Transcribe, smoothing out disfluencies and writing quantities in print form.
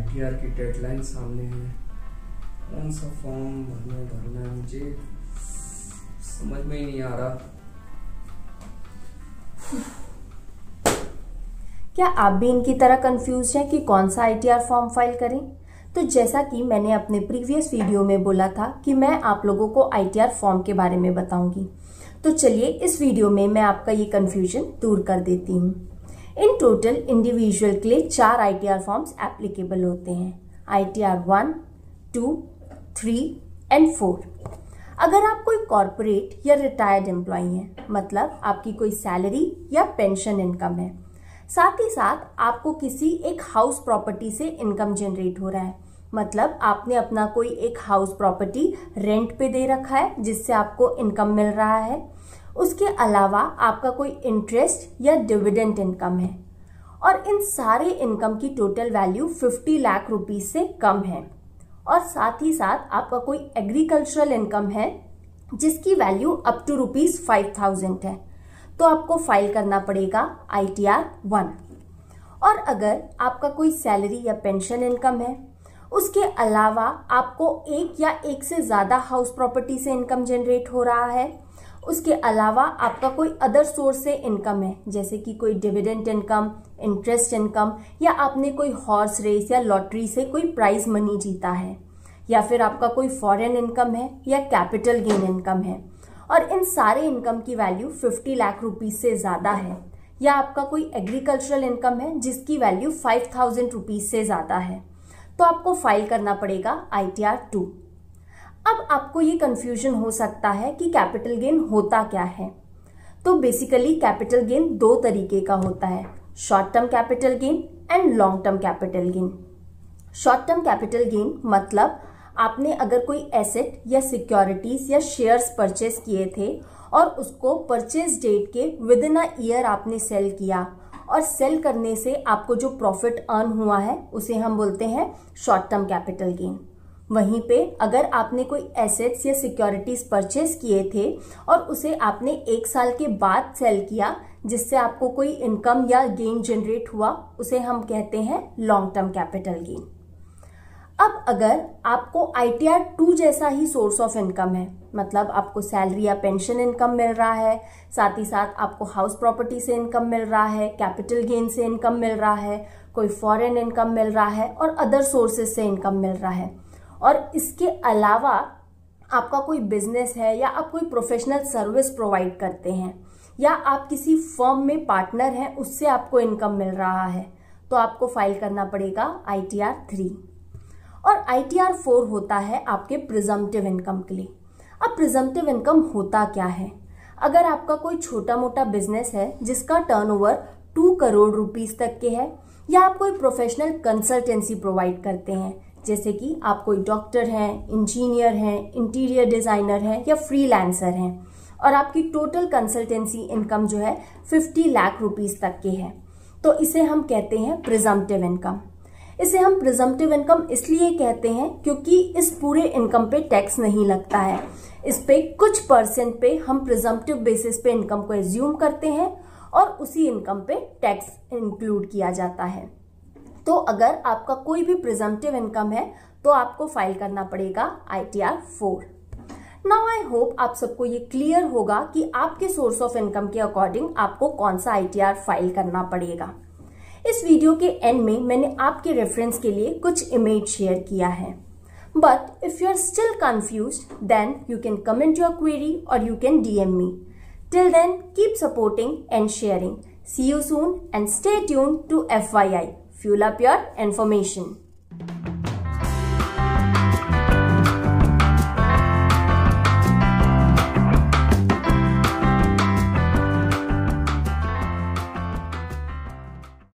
ITR की deadline सामने है। कौन सा फॉर्म भरना है मुझे समझ में ही नहीं आ रहा। क्या आप भी इनकी तरह कंफ्यूज हैं कि कौन सा ITR फॉर्म फाइल करें? तो जैसा कि मैंने अपने प्रीवियस वीडियो में बोला था कि मैं आप लोगों को ITR फॉर्म के बारे में बताऊंगी, तो चलिए इस वीडियो में मैं आपका ये कंफ्यूजन दूर कर देती हूँ। इन टोटल इंडिविजुअल के लिए 4 ITR फॉर्म्स एप्लीकेबल होते हैं, ITR 1, 2, 3 एंड 4। अगर आप कोई कॉर्पोरेट या रिटायर्ड एम्प्लॉई हैं, मतलब आपकी कोई सैलरी या पेंशन इनकम है, साथ ही साथ आपको किसी एक हाउस प्रॉपर्टी से इनकम जनरेट हो रहा है, मतलब आपने अपना कोई एक हाउस प्रॉपर्टी रेंट पे दे रखा है जिससे आपको इनकम मिल रहा है, उसके अलावा आपका कोई इंटरेस्ट या डिविडेंड इनकम है, और इन सारे इनकम की टोटल वैल्यू 50 लाख रुपीज से कम है, और साथ ही साथ आपका कोई एग्रीकल्चरल इनकम है जिसकी वैल्यू अप टू ₹5,000 है, तो आपको फाइल करना पड़ेगा ITR 1। और अगर आपका कोई सैलरी या पेंशन इनकम है, उसके अलावा आपको एक या एक से ज्यादा हाउस प्रॉपर्टी से इनकम जनरेट हो रहा है, उसके अलावा आपका कोई अदर सोर्स से इनकम है जैसे कि कोई डिविडेंड इनकम, इंटरेस्ट इनकम, या आपने कोई हॉर्स रेस या लॉटरी से कोई प्राइज मनी जीता है, या फिर आपका कोई फॉरेन इनकम है या कैपिटल गेन इनकम है, और इन सारे इनकम की वैल्यू 50 लाख रुपीज से ज्यादा है, या आपका कोई एग्रीकल्चरल इनकम है जिसकी वैल्यू 5,000 रुपीज से ज्यादा है, तो आपको फाइल करना पड़ेगा ITR 2। अब आपको ये कंफ्यूजन हो सकता है कि कैपिटल गेन होता क्या है। तो बेसिकली कैपिटल गेन 2 तरीके का होता है, short term capital gain and long term capital gain. Short term capital gain मतलब आपने अगर कोई एसेट या सिक्योरिटीज या शेयर्स परचेज किए थे और उसको परचेज डेट के विद इन अ ईयर आपने सेल किया, और सेल करने से आपको जो प्रॉफिट अर्न हुआ है उसे हम बोलते हैं शॉर्ट टर्म कैपिटल गेन। वहीं पे अगर आपने कोई एसेट्स या सिक्योरिटीज परचेज किए थे और उसे आपने 1 साल के बाद सेल किया जिससे आपको कोई इनकम या गेन जनरेट हुआ, उसे हम कहते हैं लॉन्ग टर्म कैपिटल गेन। अब अगर आपको ITR 2 जैसा ही सोर्स ऑफ इनकम है, मतलब आपको सैलरी या पेंशन इनकम मिल रहा है, साथ ही साथ आपको हाउस प्रॉपर्टी से इनकम मिल रहा है, कैपिटल गेन से इनकम मिल रहा है, कोई फॉरेन इनकम मिल रहा है और अदर सोर्सेज से इनकम मिल रहा है, और इसके अलावा आपका कोई बिजनेस है या आप कोई प्रोफेशनल सर्विस प्रोवाइड करते हैं, या आप किसी फर्म में पार्टनर हैं उससे आपको इनकम मिल रहा है, तो आपको फाइल करना पड़ेगा ITR 3। और ITR 4 होता है आपके प्रिजम्पटिव इनकम के लिए। अब प्रिजम्पटिव इनकम होता क्या है? अगर आपका कोई छोटा मोटा बिजनेस है जिसका टर्नओवर 2 करोड़ रुपीस तक के है, या आप कोई प्रोफेशनल कंसल्टेंसी प्रोवाइड करते हैं जैसे कि आप कोई डॉक्टर हैं, इंजीनियर हैं, इंटीरियर डिजाइनर हैं या फ्रीलांसर हैं, और आपकी टोटल कंसल्टेंसी इनकम जो है 50 लाख रुपीस तक के है, तो इसे हम कहते हैं प्रिजम्पटिव इनकम। इसे हम प्रिजम्पटिव इनकम इसलिए कहते हैं क्योंकि इस पूरे इनकम पे टैक्स नहीं लगता है। इस पे कुछ % पे हम प्रिजम्पटिव बेसिस पे इनकम को एज्यूम करते हैं और उसी इनकम पे टैक्स इंक्लूड किया जाता है। तो अगर आपका कोई भी प्रिजम्पटिव इनकम है तो आपको फाइल करना पड़ेगा ITR 4। नाउ आई होप आप सबको ये क्लियर होगा कि आपके सोर्स ऑफ इनकम के अकॉर्डिंग आपको कौन सा ITR फाइल करना पड़ेगा। इस वीडियो के एंड में मैंने आपके रेफरेंस के लिए कुछ इमेज शेयर किया है, but if you are still confused then you can comment your query और you can DM me. Till then, keep supporting and sharing. See you soon and stay tuned to FYI. Fuel up your information.